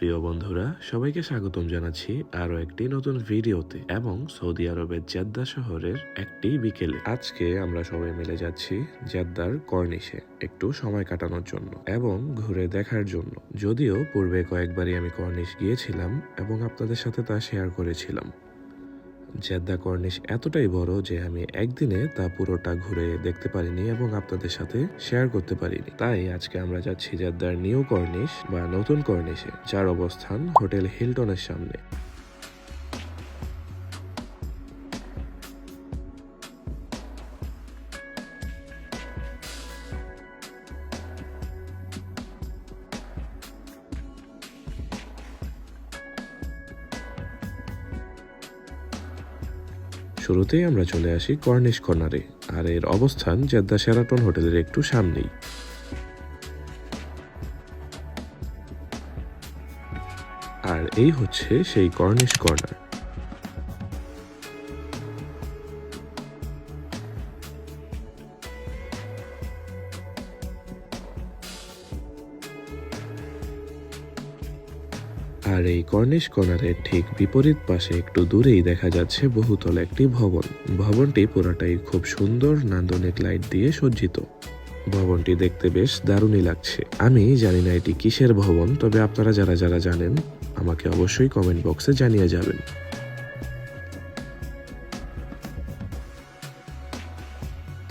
প্রিয় বন্ধুরা, সবাইকে স্বাগতম জানাচ্ছি আরো একটি নতুন ভিডিওতে এবং সৌদি আরবের জেদ্দা শহরের একটি বিকেলে। আজকে আমরা সবাই মিলে যাচ্ছি জেদ্দার কর্নিশে একটু সময় কাটানোর জন্য এবং ঘুরে দেখার জন্য। যদিও পূর্বে কয়েকবারই আমি কর্নিশ গিয়েছিলাম এবং আপনাদের সাথে তা শেয়ার করেছিলাম। জেদ্দা কর্নিশ এতটাই বড় যে আমি একদিনে তা পুরোটা ঘুরে দেখতে পারিনি এবং আপনাদের সাথে শেয়ার করতে পারিনি। তাই আজকে আমরা যাচ্ছি জেদ্দার নিউ কর্নিশ বা নতুন কর্নিশে, যার অবস্থান হোটেল হিলটনের সামনে। শুরুতেই আমরা চলে আসি কর্নিশ কর্নারে, আর এর অবস্থান জেদ্দা শেরাটন হোটেলের একটু সামনেই। আর এই হচ্ছে সেই কর্নিশ কর্নার। আর এই কর্নিশ কর্নারের ঠিক বিপরীত পাশে একটু দূরেই দেখা যাচ্ছে বহুতল একটি ভবন। ভবনটি পুরোটাই খুব সুন্দর নান্দনিক লাইট দিয়ে সজ্জিত। ভবনটি দেখতে বেশ দারুণই লাগছে। আমি জানি না এটি কিসের ভবন, তবে আপনারা যারা যারা জানেন আমাকে অবশ্যই কমেন্ট বক্সে জানিয়ে যাবেন।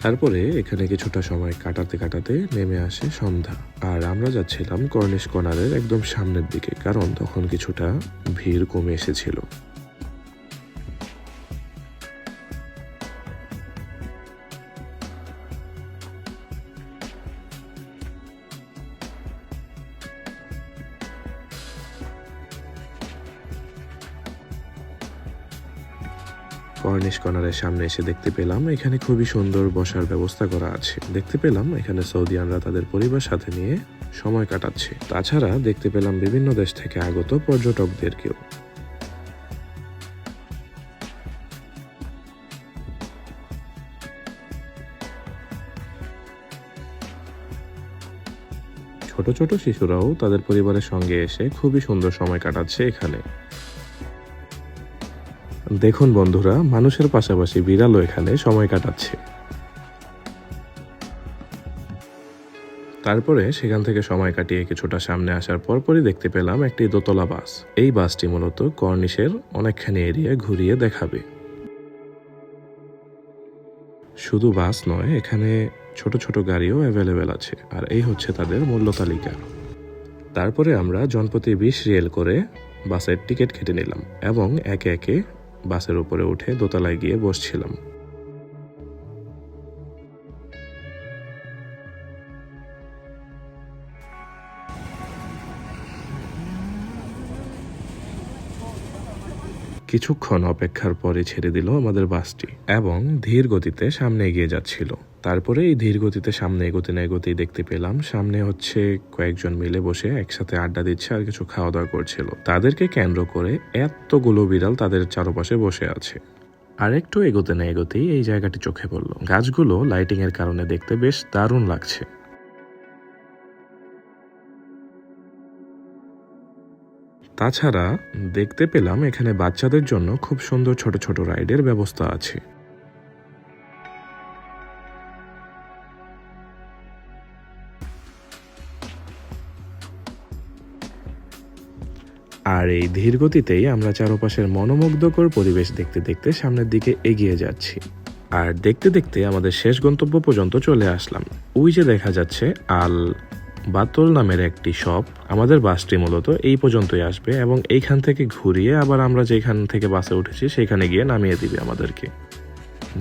তারপরে এখানে কিছুটা সময় কাটাতে কাটাতে নেমে আসে সন্ধ্যা, আর আমরা যাচ্ছিলাম কর্নিশ কর্নারের একদম সামনের দিকে, কারণ তখন কিছুটা ভিড় কমে এসেছিল। কর্নিশ কর্নারের সামনে এসে দেখতে পেলাম এখানে খুবই সুন্দর বসার ব্যবস্থা করা আছে। দেখতে পেলাম এখানে সৌদিয়ানরা তাদের পরিবার সাথে নিয়ে সময় কাটাচ্ছে। তাছাড়া দেখতে পেলাম বিভিন্ন দেশ থেকে আগত পর্যটকদেরকেও। ছোট ছোট শিশুরাও তাদের পরিবারের সঙ্গে এসে খুবই সুন্দর সময় কাটাচ্ছে এখানে। দেখুন বন্ধুরা, মানুষের পাশাপাশি বিড়ালও এখানে সময় কাটাচ্ছে। তারপরে সেখান থেকে সময় কাটিয়ে কিছুটা সামনে আসার পরপরই দেখতে পেলাম একটি দোতলা বাস। এই বাসটি মূলত কর্নিশের অনেকখানি এরিয়া ঘুরিয়ে দেখাবে। শুধু বাস নয়, এখানে ছোট ছোট গাড়িও অ্যাভেলেবেল আছে, আর এই হচ্ছে তাদের মূল্য তালিকা। তারপরে আমরা জনপ্রতি 20 রিয়াল করে বাসের টিকিট কেটে নিলাম এবং একে একে বাসের উপরে উঠে দোতলায় গিয়ে বসছিলাম। কিছুক্ষণ অপেক্ষার পরে ছেড়ে দিল আমাদের বাসটি এবং ধীর গতিতে সামনে এগিয়ে যাচ্ছিল। তারপরে এই ধীর গতিতে সামনে এগোতে না এগোতেই দেখতে পেলাম সামনে হচ্ছে কয়েকজন মিলে বসে একসাথে আড্ডা দিচ্ছে আর কিছু খাওয়া দাওয়া করছিল। তাদেরকে কেন্দ্র করে এতগুলো বিড়াল তাদের চারপাশে বসে আছে। আর একটু এগোতে না এগোতেই এই জায়গাটি চোখে পড়ল। গাছগুলো লাইটিং এর কারণে দেখতে বেশ দারুণ লাগছে। তাছাড়া দেখতে পেলাম এখানে বাচ্চাদের জন্য খুব সুন্দর ছোট ছোট রাইডের ব্যবস্থা আছে। আর এই ধীর গতিতেই আমরা চারপাশের মনোমুগ্ধকর পরিবেশ দেখতে দেখতে সামনের দিকে এগিয়ে যাচ্ছি। আর দেখতে দেখতে আমাদের শেষ গন্তব্য পর্যন্ত চলে আসলাম। ওই যে দেখা যাচ্ছে আল বাতল নামের একটি শপ। আমাদের বাসটি মূলত এই পর্যন্তই আসবে এবং এইখান থেকে ঘুরিয়ে আবার আমরা যেখান থেকে বাসে উঠেছি সেখানে গিয়ে নামিয়ে দিবে আমাদেরকে।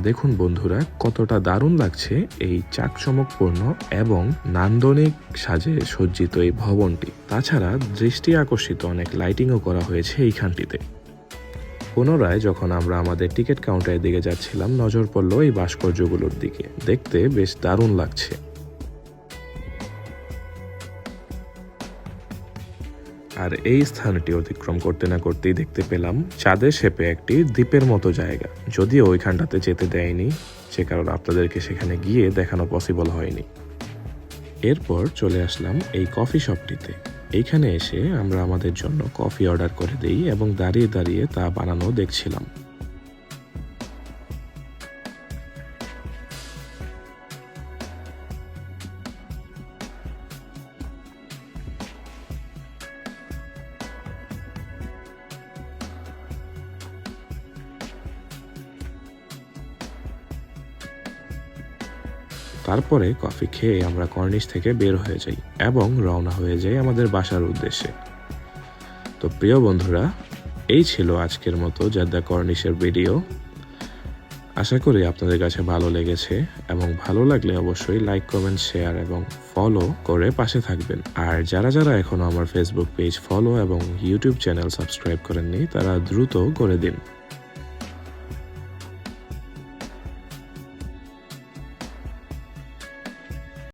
দেখুন বন্ধুরা, কতটা দারুণ লাগছে এই চাকচমকপূর্ণ এবং নান্দনিক সাজে সজ্জিত এই ভবনটি। তাছাড়া দৃষ্টি আকর্ষিত অনেক লাইটিংও করা হয়েছে এইখানটিতে। পুনরায় যখন আমরা আমাদের টিকিট কাউন্টারের দিকে যাচ্ছিলাম, নজর পড়ল এই ভাস্কর্যগুলোর দিকে। দেখতে বেশ দারুণ লাগছে। আর এই স্থানটি অতিক্রম করতে না করতেই দেখতে পেলাম চাঁদের শেপে একটি দ্বীপের মতো জায়গা। যদিও ওইখানটাতে যেতে দেয়নি, সে কারণে আপনাদেরকে সেখানে গিয়ে দেখানো পসিবল হয়নি। এরপর চলে আসলাম এই কফি শপটিতে। এইখানে এসে আমরা আমাদের জন্য কফি অর্ডার করে দিই এবং দাঁড়িয়ে দাঁড়িয়ে তা বানানো দেখছিলাম। তারপরে কফি খেয়ে আমরা কর্নিশ থেকে বের হয়ে যাই এবং রওনা হয়ে যাই আমাদের বাসার উদ্দেশ্যে। তো প্রিয় বন্ধুরা, এই ছিল আজকের মতো জেদ্দা কর্নিশের ভিডিও। আশা করি আপনাদের কাছে ভালো লেগেছে এবং ভালো লাগলে অবশ্যই লাইক, কমেন্ট, শেয়ার এবং ফলো করে পাশে থাকবেন। আর যারা যারা এখনো আমার ফেসবুক পেজ ফলো এবং ইউটিউব চ্যানেল সাবস্ক্রাইব করেননি তারা দ্রুত করে দিন।